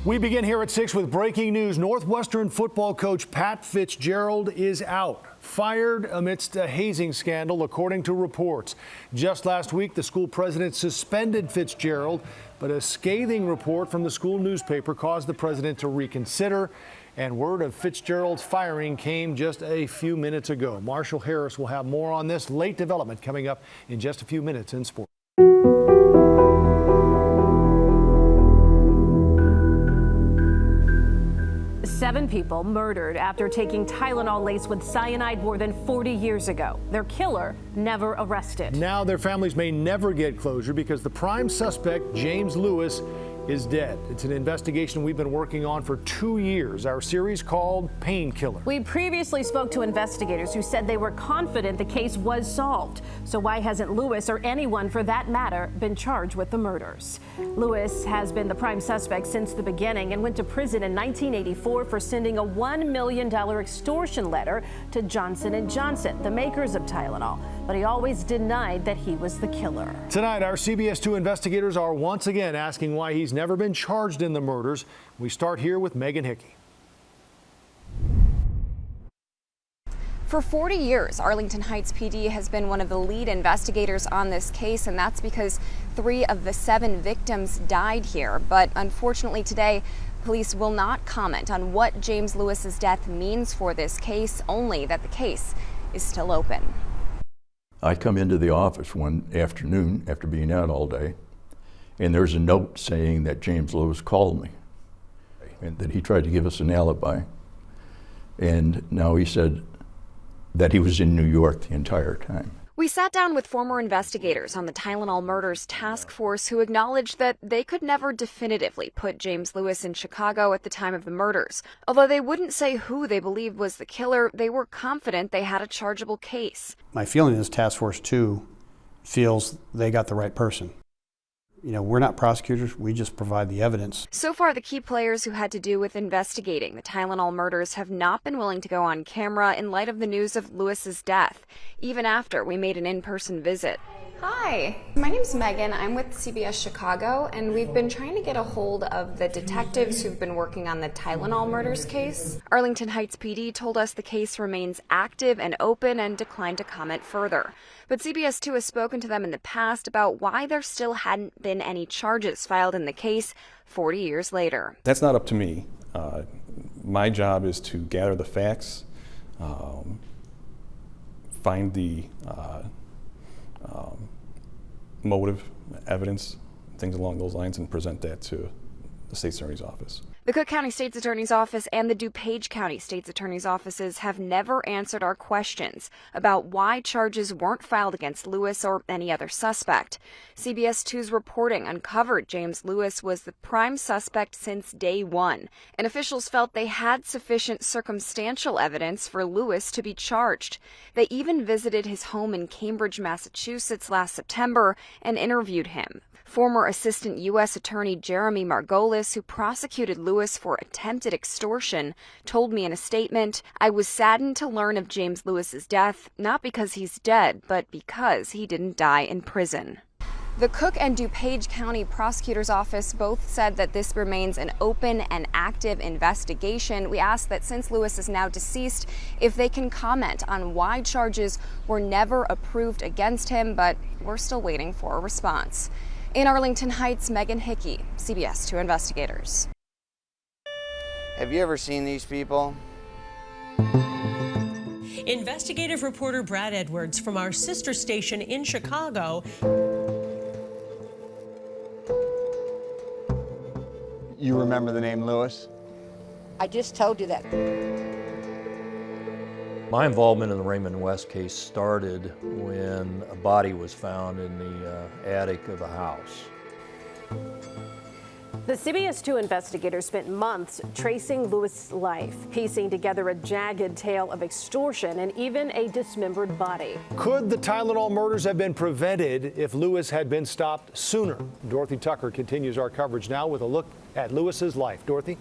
We begin here at 6 with breaking news. Northwestern football coach Pat Fitzgerald is out, fired amidst a hazing scandal, according to reports. Just last week, the school president suspended Fitzgerald, but a scathing report from the school newspaper caused the president to reconsider. And word of Fitzgerald's firing came just a few minutes ago. Marshall Harris will have more on this late development coming up in just a few minutes in sports. Seven people murdered after taking Tylenol laced with cyanide more than 40 years ago. Their killer never arrested. Now their families may never get closure because the prime suspect, James Lewis, is dead. It's an investigation we've been working on for 2 years, our series called Painkiller. We previously spoke to investigators who said they were confident the case was solved. So why hasn't Lewis, or anyone for that matter, been charged with the murders? Lewis has been the prime suspect since the beginning and went to prison in 1984 for sending a $1 million extortion letter to Johnson & Johnson, the makers of Tylenol. But he always denied that he was the killer. Tonight, our CBS 2 investigators are once again asking why he's never been charged in the murders. We start here with Megan Hickey. For 40 years, Arlington Heights PD has been one of the lead investigators on this case, and that's because 3 of the 7 victims died here. But unfortunately today, police will not comment on what James Lewis's death means for this case, only that the case is still open. I come into the office one afternoon after being out all day, and there's a note saying that James Lewis called me and that he tried to give us an alibi. And now he said that he was in New York the entire time. We sat down with former investigators on the Tylenol murders task force who acknowledged that they could never definitively put James Lewis in Chicago at the time of the murders. Although they wouldn't say who they believed was the killer, they were confident they had a chargeable case. My feeling is Task Force 2 feels they got the right person. You know, we're not prosecutors, we just provide the evidence. So far, the key players who had to do with investigating the Tylenol murders have not been willing to go on camera in light of the news of Lewis's death, even after we made an in-person visit. Hi, my name's Megan. I'm with CBS Chicago, and we've been trying to get a hold of the detectives who've been working on the Tylenol murders case. Arlington Heights PD told us the case remains active and open and declined to comment further. But CBS 2 has spoken to them in the past about why there still hadn't been any charges filed in the case 40 years later. That's not up to me. My job is to gather the facts, find the motive, evidence, things along those lines, and present that to the State's Attorney's Office. The Cook County State's Attorney's Office and the DuPage County State's Attorney's Offices have never answered our questions about why charges weren't filed against Lewis or any other suspect. CBS 2's reporting uncovered James Lewis was the prime suspect since day one, and officials felt they had sufficient circumstantial evidence for Lewis to be charged. They even visited his home in Cambridge, Massachusetts last September and interviewed him. Former Assistant U.S. Attorney Jeremy Margolis, who prosecuted Lewis for attempted extortion, told me in a statement, "I was saddened to learn of James Lewis's death, not because he's dead, but because he didn't die in prison." The Cook and DuPage County Prosecutor's Office both said that this remains an open and active investigation. We asked that since Lewis is now deceased, if they can comment on why charges were never approved against him, but we're still waiting for a response. In Arlington Heights, Megan Hickey, CBS 2 Investigators. Have you ever seen these people? Investigative reporter Brad Edwards from our sister station in Chicago. You remember the name Lewis? I just told you that. My involvement in the Raymond West case started when a body was found in the attic of a house. The CBS 2 investigators spent months tracing Lewis's life, piecing together a jagged tale of extortion and even a dismembered body. Could the Tylenol murders have been prevented if Lewis had been stopped sooner? Dorothy Tucker continues our coverage now with a look at Lewis's life. Dorothy?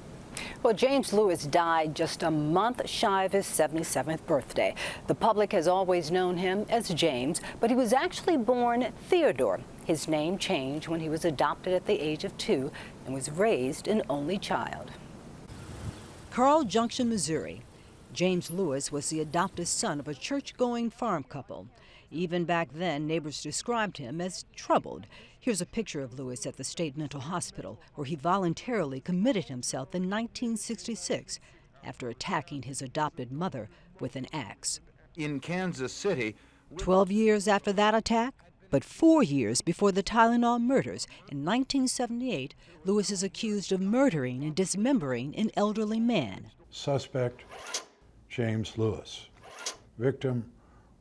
Well, James Lewis died just a month shy of his 77th birthday. The public has always known him as James, but he was actually born Theodore. His name changed when he was adopted at the age of 2 and was raised an only child. Carl Junction, Missouri. James Lewis was the adopted son of a church-going farm couple. Even back then, neighbors described him as troubled. Here's a picture of Lewis at the State Mental Hospital, where he voluntarily committed himself in 1966 after attacking his adopted mother with an axe. In Kansas City, 12 years after that attack, but 4 years before the Tylenol murders, in 1978, Lewis is accused of murdering and dismembering an elderly man. Suspect, James Lewis. Victim,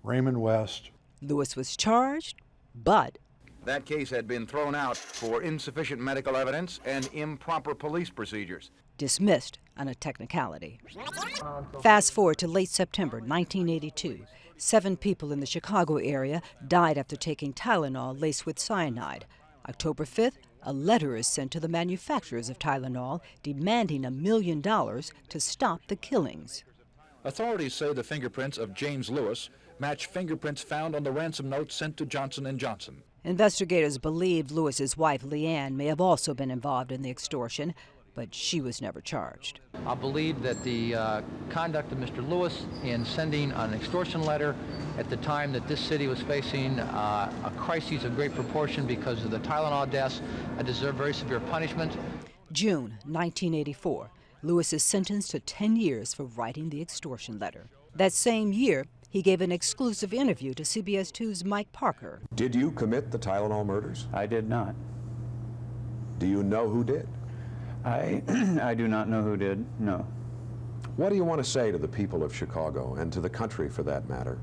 Raymond West. Lewis was charged, but that case had been thrown out for insufficient medical evidence and improper police procedures. Dismissed on a technicality. Fast forward to late September 1982. 7 people in the Chicago area died after taking Tylenol laced with cyanide. October 5th, a letter is sent to the manufacturers of Tylenol demanding $1 million to stop the killings. Authorities say the fingerprints of James Lewis match fingerprints found on the ransom note sent to Johnson & Johnson. Investigators believed Lewis's wife, Leanne, may have also been involved in the extortion, but she was never charged. I believe that the conduct of Mr. Lewis in sending an extortion letter at the time that this city was facing a crisis of great proportion because of the Tylenol deaths deserved very severe punishment. June 1984, Lewis is sentenced to 10 years for writing the extortion letter. That same year, he gave an exclusive interview to CBS 2's Mike Parker. Did you commit the Tylenol murders? I did not. Do you know who did? I do not know who did, no. What do you want to say to the people of Chicago and to the country for that matter?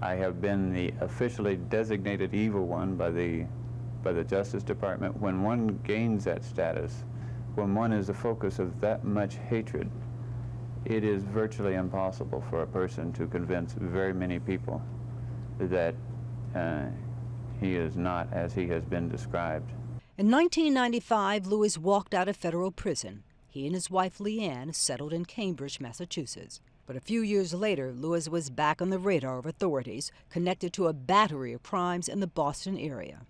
I have been the officially designated evil one by the Justice Department. When one gains that status, when one is the focus of that much hatred, it is virtually impossible for a person to convince very many people that he is not as he has been described. In 1995, Lewis walked out of federal prison. He and his wife, Leanne, settled in Cambridge, Massachusetts. But a few years later, Lewis was back on the radar of authorities, connected to a battery of crimes in the Boston area.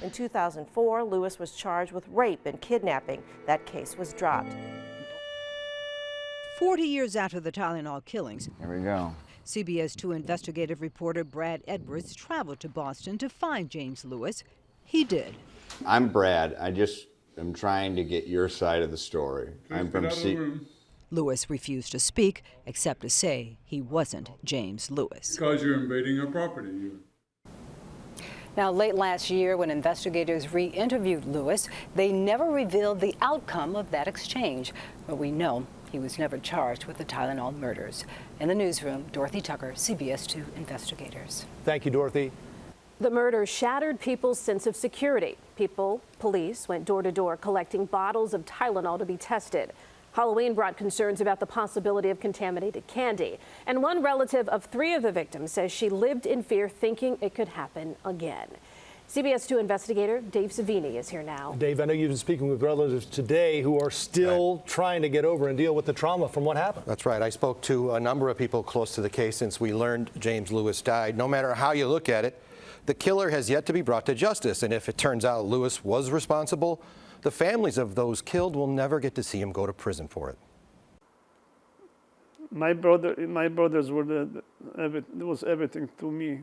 In 2004, Lewis was charged with rape and kidnapping. That case was dropped. 40 years after the Tylenol killings, Here we go. CBS 2 investigative reporter Brad Edwards traveled to Boston to find James Lewis. He did. I'm Brad. I'm trying to get your side of the story. I'm from Lewis refused to speak, except to say he wasn't James Lewis. Because you're invading our property. Now, late last year, when investigators re-interviewed Lewis, they never revealed the outcome of that exchange. But we know he was never charged with the Tylenol murders. In the newsroom, Dorothy Tucker, CBS 2 investigators. Thank you, Dorothy. The murder shattered people's sense of security. Police went door to door collecting bottles of Tylenol to be tested. Halloween brought concerns about the possibility of contaminated candy. And one relative of 3 of the victims says she lived in fear, thinking it could happen again. CBS 2 investigator Dave Savini is here now. Dave, I know you've been speaking with relatives today who are still trying to get over and deal with the trauma from what happened. That's right. I spoke to a number of people close to the case since we learned James Lewis died. No matter how you look at it, the killer has yet to be brought to justice. And if it turns out Lewis was responsible, the families of those killed will never get to see him go to prison for it. My brothers were was everything to me.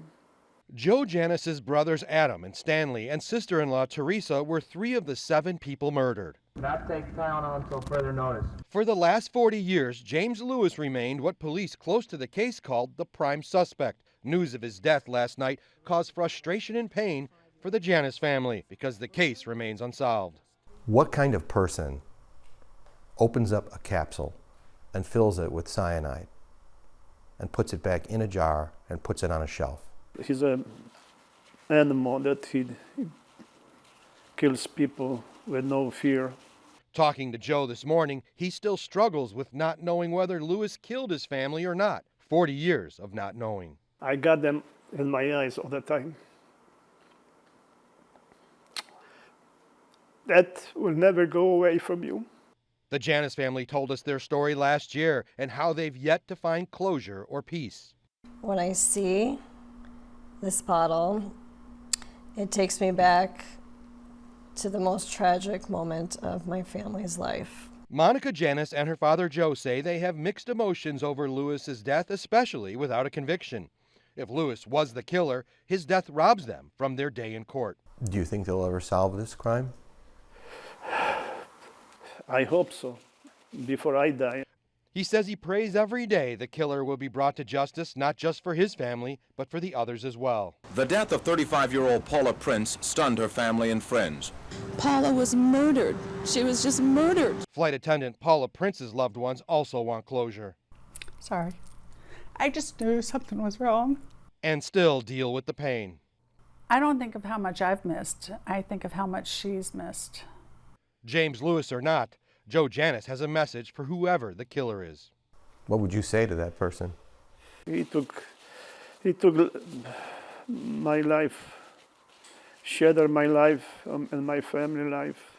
Joe Janice's brothers Adam and Stanley and sister-in-law Teresa were 3 of the 7 people murdered. Not take Tylenol until further notice. For the last 40 years, James Lewis remained what police close to the case called the prime suspect. News of his death last night caused frustration and pain for the Janice family because the case remains unsolved. What kind of person opens up a capsule and fills it with cyanide and puts it back in a jar and puts it on a shelf? He's an animal that he kills people with no fear. Talking to Joe this morning, he still struggles with not knowing whether Lewis killed his family or not. 40 years of not knowing. I got them in my eyes all the time. That will never go away from you. The Janis family told us their story last year and how they've yet to find closure or peace. When I see this bottle, it takes me back to the most tragic moment of my family's life. Monica Janis and her father Joe say they have mixed emotions over Lewis's death, especially without a conviction. If Lewis was the killer, his death robs them from their day in court. Do you think they'll ever solve this crime? I hope so, before I die. He says he prays every day the killer will be brought to justice, not just for his family, but for the others as well. The death of 35-year-old Paula Prince stunned her family and friends. Paula was murdered. She was just murdered. Flight attendant Paula Prince's loved ones also want closure. Sorry. I just knew something was wrong. And still deal with the pain. I don't think of how much I've missed. I think of how much she's missed. James Lewis or not, Joe Janis has a message for whoever the killer is. What would you say to that person? He took my life, shattered my life and my family life.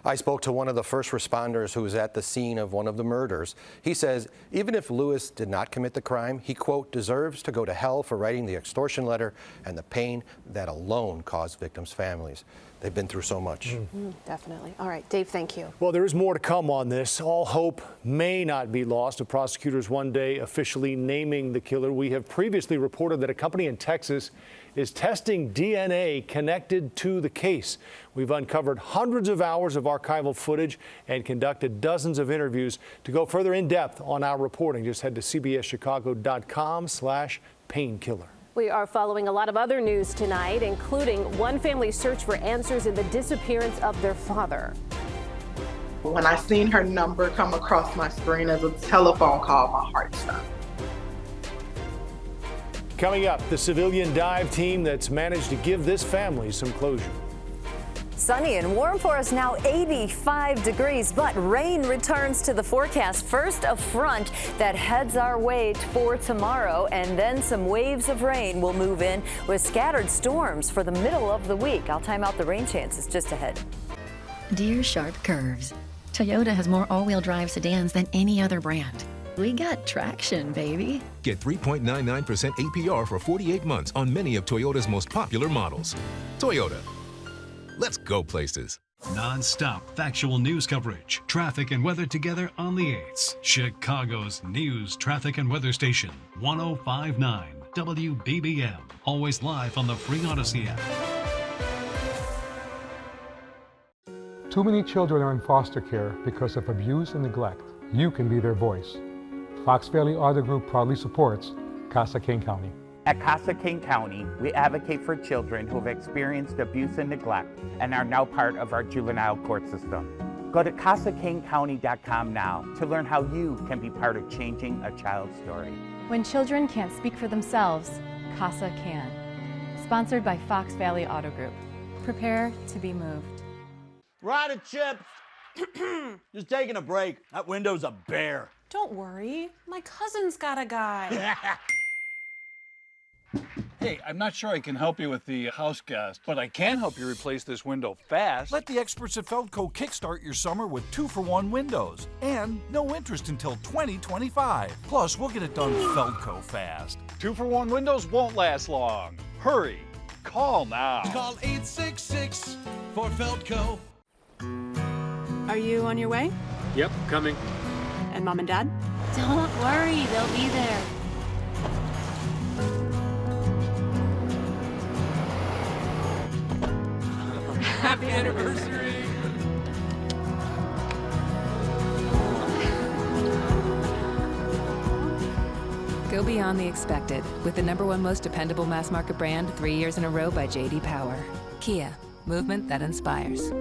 I spoke to one of the first responders who was at the scene of one of the murders. He says even if Lewis did not commit the crime, he, quote, deserves to go to hell for writing the extortion letter and the pain that alone caused victims' families. They've been through so much. Definitely. All right, Dave, thank you. Well, there is more to come on this. All hope may not be lost of prosecutors one day officially naming the killer. We have previously reported that a company in Texas is testing DNA connected to the case. We've uncovered hundreds of hours of archival footage and conducted dozens of interviews. To go further in depth on our reporting, just head to cbschicago.com/painkiller. We are following a lot of other news tonight, including one family's search for answers in the disappearance of their father. When I seen her number come across my screen as a telephone call, my heart stopped. Coming up, the civilian dive team that's managed to give this family some closure. Sunny and warm for us now, 85 degrees, but rain returns to the forecast. First, a front that heads our way for tomorrow, and then some waves of rain will move in with scattered storms for the middle of the week. I'll time out the rain chances just ahead. Dear sharp curves, Toyota has more all-wheel drive sedans than any other brand. We got traction, baby. Get 3.99% APR for 48 months on many of Toyota's most popular models. Toyota. Let's go places. Non-stop factual news coverage, traffic and weather together on the 8s. Chicago's news, traffic and weather station, 105.9 WBBM. Always live on the free Odyssey app. Too many children are in foster care because of abuse and neglect. You can be their voice. Fox Valley Auto Group proudly supports Casa King County. At Casa King County, we advocate for children who have experienced abuse and neglect and are now part of our juvenile court system. Go to CasaKingCounty.com now to learn how you can be part of changing a child's story. When children can't speak for themselves, Casa can. Sponsored by Fox Valley Auto Group. Prepare to be moved. Rider Chips! Just taking a break. That window's a bear. Don't worry. My cousin's got a guy. Hey, I'm not sure I can help you with the house gas, but I can help you replace this window fast. Let the experts at Feldco kickstart your summer with 2-for-1 windows and no interest until 2025. Plus, we'll get it done Feldco fast. 2-for-1 windows won't last long. Hurry. Call now. Call 866 for Feldco. Are you on your way? Yep, coming. And Mom and Dad? Don't worry, they'll be there. Happy anniversary! Go beyond the expected with the #1 most dependable mass market brand 3 years in a row by J.D. Power. Kia, movement that inspires.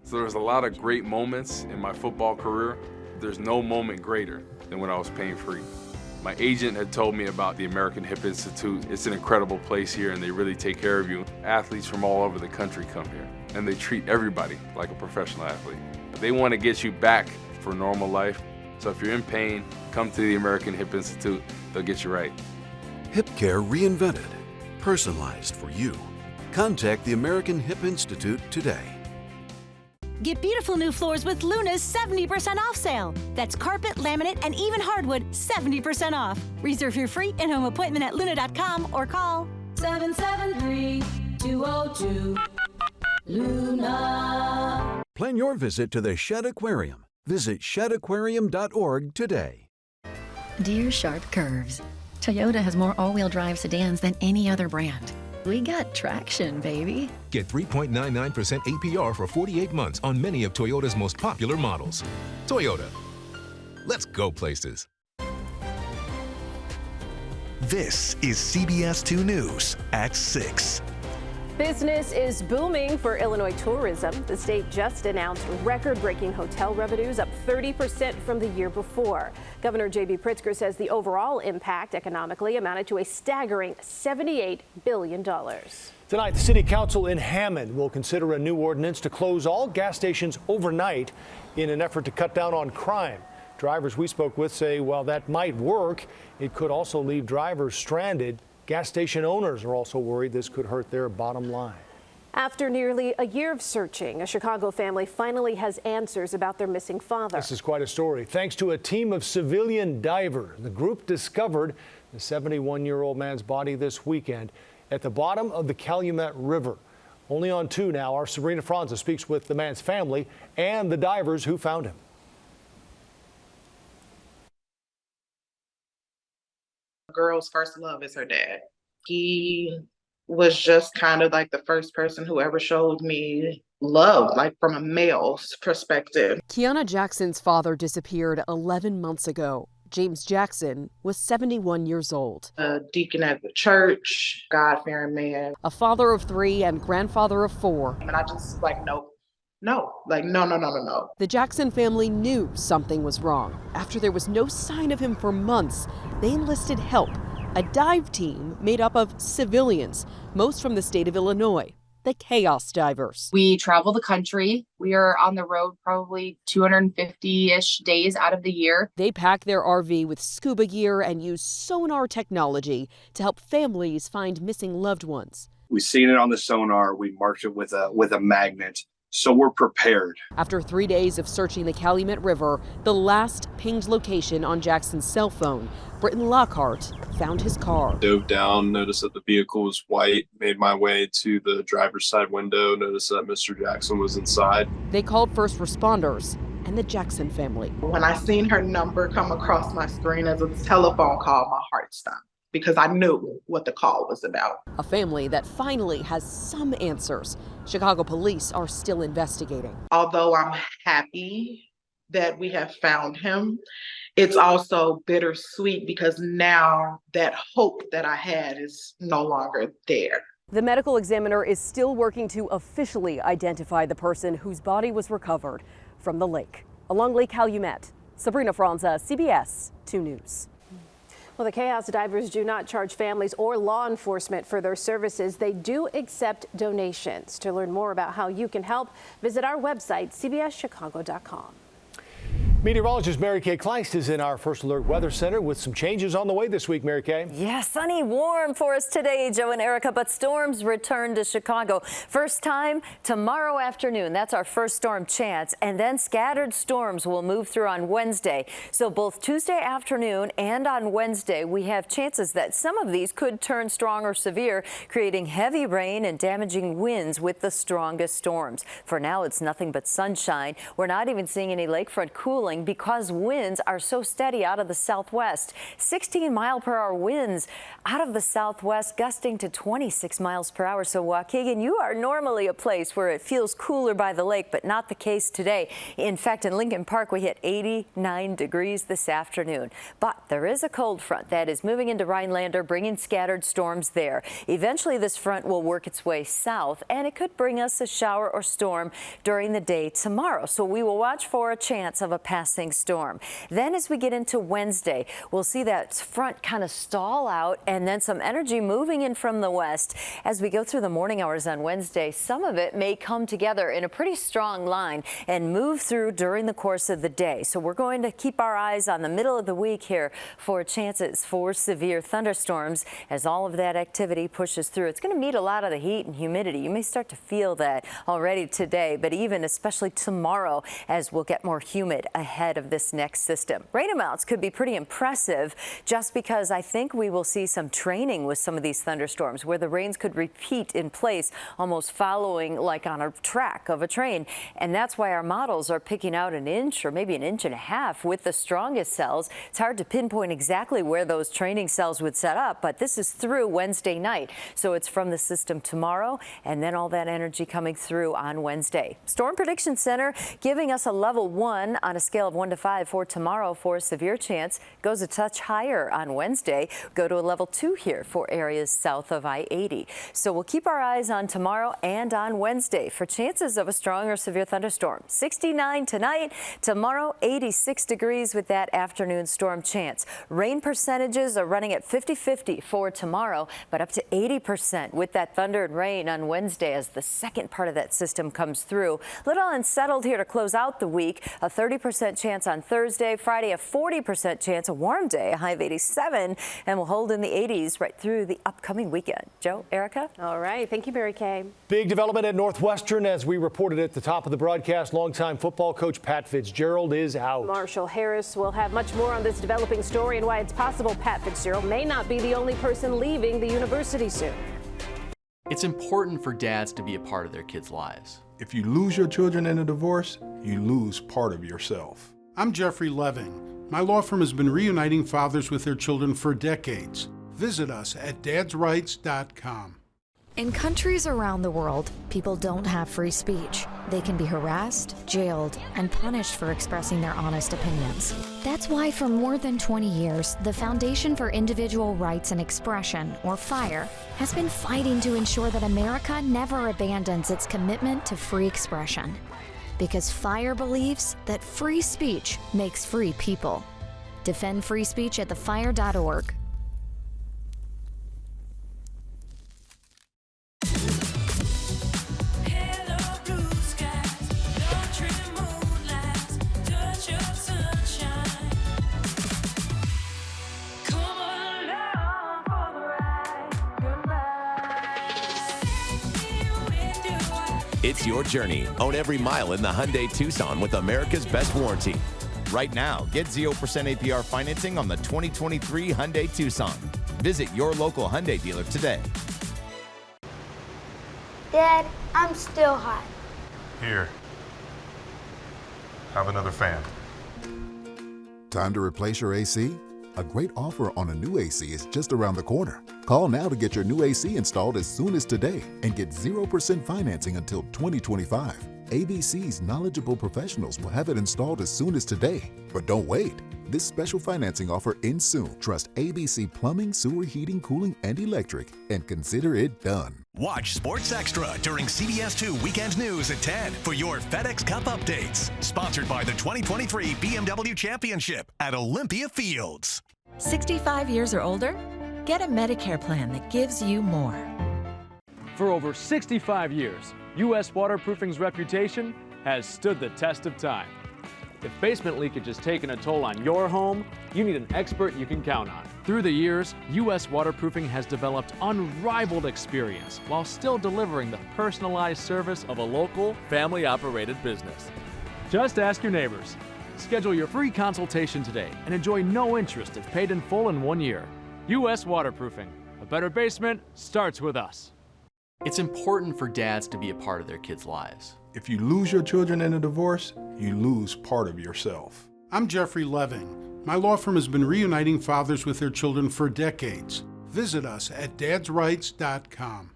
So there's a lot of great moments in my football career. There's no moment greater than when I was pain-free. My agent had told me about the American Hip Institute. It's an incredible place here and they really take care of you. Athletes from all over the country come here and they treat everybody like a professional athlete. They want to get you back for normal life. So if you're in pain, come to the American Hip Institute. They'll get you right. Hip care reinvented, personalized for you. Contact the American Hip Institute today. Get beautiful new floors with Luna's 70% off sale. That's carpet, laminate, and even hardwood, 70% off. Reserve your free in-home appointment at luna.com or call 773-202-LUNA. Plan your visit to the Shed Aquarium. Visit shedaquarium.org today. Dear Sharp Curves, Toyota has more all-wheel drive sedans than any other brand. We got traction, baby. Get 3.99% APR for 48 months on many of Toyota's most popular models. Toyota. Let's go places. This is CBS 2 News at 6. Business is booming for Illinois tourism. The state just announced record-breaking hotel revenues, up 30% from the year before. Governor J.B. Pritzker says the overall impact economically amounted to a staggering $78 billion. Tonight, the City Council in Hammond will consider a new ordinance to close all gas stations overnight in an effort to cut down on crime. Drivers we spoke with say while that might work, it could also leave drivers stranded. Gas station owners are also worried this could hurt their bottom line. After nearly a year of searching, a Chicago family finally has answers about their missing father. This is quite a story. Thanks to a team of civilian divers, the group discovered the 71-year-old man's body this weekend at the bottom of the Calumet River. Only on 2 now, our Sabrina Franza speaks with the man's family and the divers who found him. Girl's first love is her dad. He was just kind of like the first person who ever showed me love, like from a male's perspective. Kiana Jackson's father disappeared 11 months ago. James Jackson was 71 years old. A deacon at the church, God-fearing man. A father of 3 and grandfather of 4. And I just was like, no. No. The Jackson family knew something was wrong. After there was no sign of him for months, they enlisted help. A dive team made up of civilians, most from the state of Illinois, the Chaos Divers. We travel the country. We are on the road probably 250-ish days out of the year. They pack their RV with scuba gear and use sonar technology to help families find missing loved ones. We seen it on the sonar. We marked it with a magnet. So we're prepared. After 3 days of searching the Calumet River, the last pinged location on Jackson's cell phone, Britton Lockhart found his car. Dove down, noticed that the vehicle was white, made my way to the driver's side window, noticed that Mr. Jackson was inside. They called first responders and the Jackson family. When I seen her number come across my screen as a telephone call, my heart stopped, because I knew what the call was about. A family that finally has some answers. Chicago police are still investigating. Although I'm happy that we have found him, it's also bittersweet because now that hope that I had is no longer there. The medical examiner is still working to officially identify the person whose body was recovered from the lake. Along Lake Calumet, Sabrina Franza, CBS 2 News. Well, the Chaos Divers do not charge families or law enforcement for their services. They do accept donations. To learn more about how you can help, visit our website, cbschicago.com. Meteorologist Mary Kay Kleist is in our First Alert Weather Center with some changes on the way this week, Mary Kay. Yeah, sunny, warm for us today, Joe and Erica, but storms return to Chicago. First time tomorrow afternoon. That's our first storm chance. And then scattered storms will move through on Wednesday. So both Tuesday afternoon and on Wednesday, we have chances that some of these could turn strong or severe, creating heavy rain and damaging winds with the strongest storms. For now, it's nothing but sunshine. We're not even seeing any lakefront cooling because winds are so steady out of the southwest. 16-mile-per-hour winds out of the southwest, gusting to 26 miles per hour. So Waukegan, you are normally a place where it feels cooler by the lake, but not the case today. In fact, in Lincoln Park, we hit 89 degrees this afternoon. But there is a cold front that is moving into Rhinelander, bringing scattered storms there. Eventually, this front will work its way south, and it could bring us a shower or storm during the day tomorrow. So we will watch for a chance of a passing storm. Then as we get into Wednesday, we'll see that front kind of stall out and then some energy moving in from the west. As we go through the morning hours on Wednesday, some of it may come together in a pretty strong line and move through during the course of the day. So we're going to keep our eyes on the middle of the week here for chances for severe thunderstorms as all of that activity pushes through. It's going to meet a lot of the heat and humidity. You may start to feel that already today, but even especially tomorrow as we'll get more humid ahead of this next system. Rain amounts could be pretty impressive just because I think we will see some training with some of these thunderstorms where the rains could repeat in place, almost following like on a track of a train. And that's why our models are picking out an inch or maybe an inch and a half with the strongest cells. It's hard to pinpoint exactly where those training cells would set up, but this is through Wednesday night. So it's from the system tomorrow and then all that energy coming through on Wednesday. Storm Prediction Center giving us a level 1 on a scale of 1 to 5 for tomorrow for a severe chance. Goes a touch higher on Wednesday. Go to a level 2 here for areas south of I-80. So we'll keep our eyes on tomorrow and on Wednesday for chances of a strong or severe thunderstorm. 69 tonight, tomorrow 86 degrees with that afternoon storm chance. Rain percentages are running at 50-50 for tomorrow, but up to 80% with that thunder and rain on Wednesday as the second part of that system comes through. Little unsettled here to close out the week. A 30% chance on Thursday, Friday a 40% chance, a warm day, a high of 87, and we'll hold in the 80s right through the upcoming weekend. Joe, Erica? All right. Thank you, Mary Kay. Big development at Northwestern. As we reported at the top of the broadcast, longtime football coach Pat Fitzgerald is out. Marshall Harris will have much more on this developing story and why it's possible Pat Fitzgerald may not be the only person leaving the university soon. It's important for dads to be a part of their kids' lives. If you lose your children in a divorce, you lose part of yourself. I'm Jeffrey Leving. My law firm has been reuniting fathers with their children for decades. Visit us at dadsrights.com. In countries around the world, people don't have free speech. They can be harassed, jailed, and punished for expressing their honest opinions. That's why for more than 20 years, the Foundation for Individual Rights and Expression, or FIRE, has been fighting to ensure that America never abandons its commitment to free expression. Because FIRE believes that free speech makes free people. Defend free speech at thefire.org. It's your journey. Own every mile in the Hyundai Tucson with America's best warranty. Right now, get 0% APR financing on the 2023 Hyundai Tucson. Visit your local Hyundai dealer today. Dad, I'm still hot. Here. Have another fan. Time to replace your AC? A great offer on a new AC is just around the corner. Call now to get your new AC installed as soon as today and get 0% financing until 2025. ABC's knowledgeable professionals will have it installed as soon as today. But don't wait. This special financing offer ends soon. Trust ABC Plumbing, Sewer, Heating, Cooling, and Electric and consider it done. Watch Sports Extra during CBS 2 Weekend News at 10 for your FedEx Cup updates. Sponsored by the 2023 BMW Championship at Olympia Fields. 65 years or older? Get a Medicare plan that gives you more. For over 65 years, U.S. Waterproofing's reputation has stood the test of time. If basement leakage has taken a toll on your home, you need an expert you can count on. Through the years, U.S. Waterproofing has developed unrivaled experience while still delivering the personalized service of a local, family-operated business. Just ask your neighbors. Schedule your free consultation today and enjoy no interest if paid in full in 1 year. U.S. Waterproofing. A better basement starts with us. It's important for dads to be a part of their kids' lives. If you lose your children in a divorce, you lose part of yourself. I'm Jeffrey Leving. My law firm has been reuniting fathers with their children for decades. Visit us at dadsrights.com.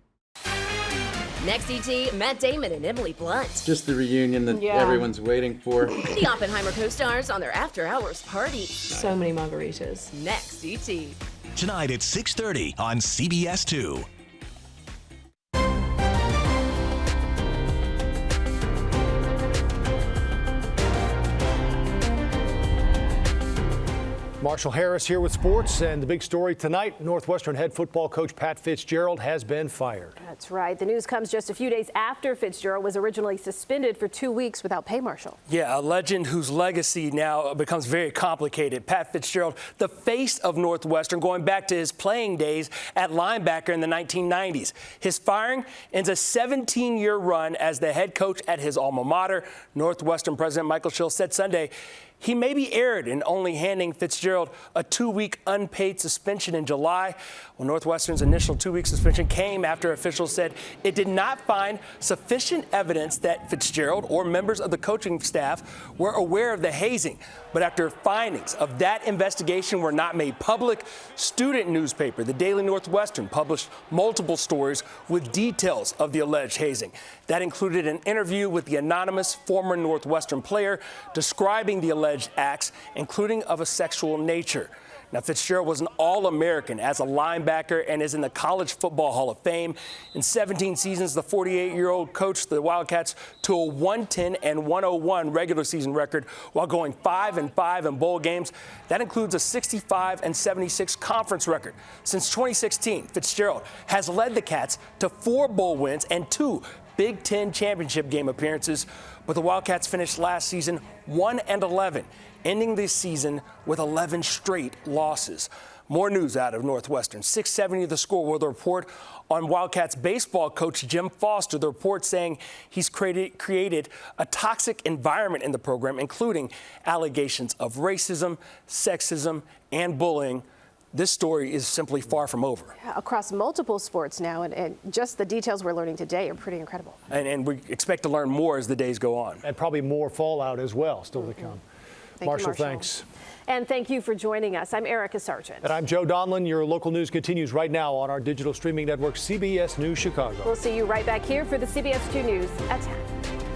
Next ET, Matt Damon and Emily Blunt. Just the reunion that everyone's waiting for. The Oppenheimer co-stars on their after-hours party. So many margaritas. Next ET. Tonight at 6:30 on CBS 2. Marshall Harris here with sports, and the big story tonight, Northwestern head football coach Pat Fitzgerald has been fired. That's right. The news comes just a few days after Fitzgerald was originally suspended for 2 weeks without pay, Marshall. Yeah, a legend whose legacy now becomes very complicated. Pat Fitzgerald, the face of Northwestern, going back to his playing days at linebacker in the 1990s. His firing ends a 17-year run as the head coach at his alma mater. Northwestern President Michael Schill said Sunday he may be erred in only handing Fitzgerald a 2-week unpaid suspension in July. Well, Northwestern's initial 2-week suspension came after officials said it did not find sufficient evidence that Fitzgerald or members of the coaching staff were aware of the hazing. But after findings of that investigation were not made public, student newspaper, the Daily Northwestern, published multiple stories with details of the alleged hazing. That included an interview with the anonymous former Northwestern player describing the alleged acts, including of a sexual nature. Now, Fitzgerald was an All-American as a linebacker and is in the College Football Hall of Fame. In 17 seasons, the 48-year-old coached the Wildcats to a 110-101 regular season record while going 5-5 in bowl games. That includes a 65-76 conference record. Since 2016, Fitzgerald has led the Cats to 4 bowl wins and 2 Big Ten championship game appearances, but the Wildcats finished last season 1-11, ending this season with 11 straight losses. More news out of Northwestern. 670 The Score with a report on Wildcats baseball coach Jim Foster. The report saying he's created a toxic environment in the program, including allegations of racism, sexism, and bullying. This story is simply far from over. Across multiple sports now, and just the details we're learning today are pretty incredible. And we expect to learn more as the days go on. And probably more fallout as well still to come. Marshall, thanks. And thank you for joining us. I'm Erica Sargent. And I'm Joe Donlin. Your local news continues right now on our digital streaming network, CBS News Chicago. We'll see you right back here for the CBS 2 News at 10.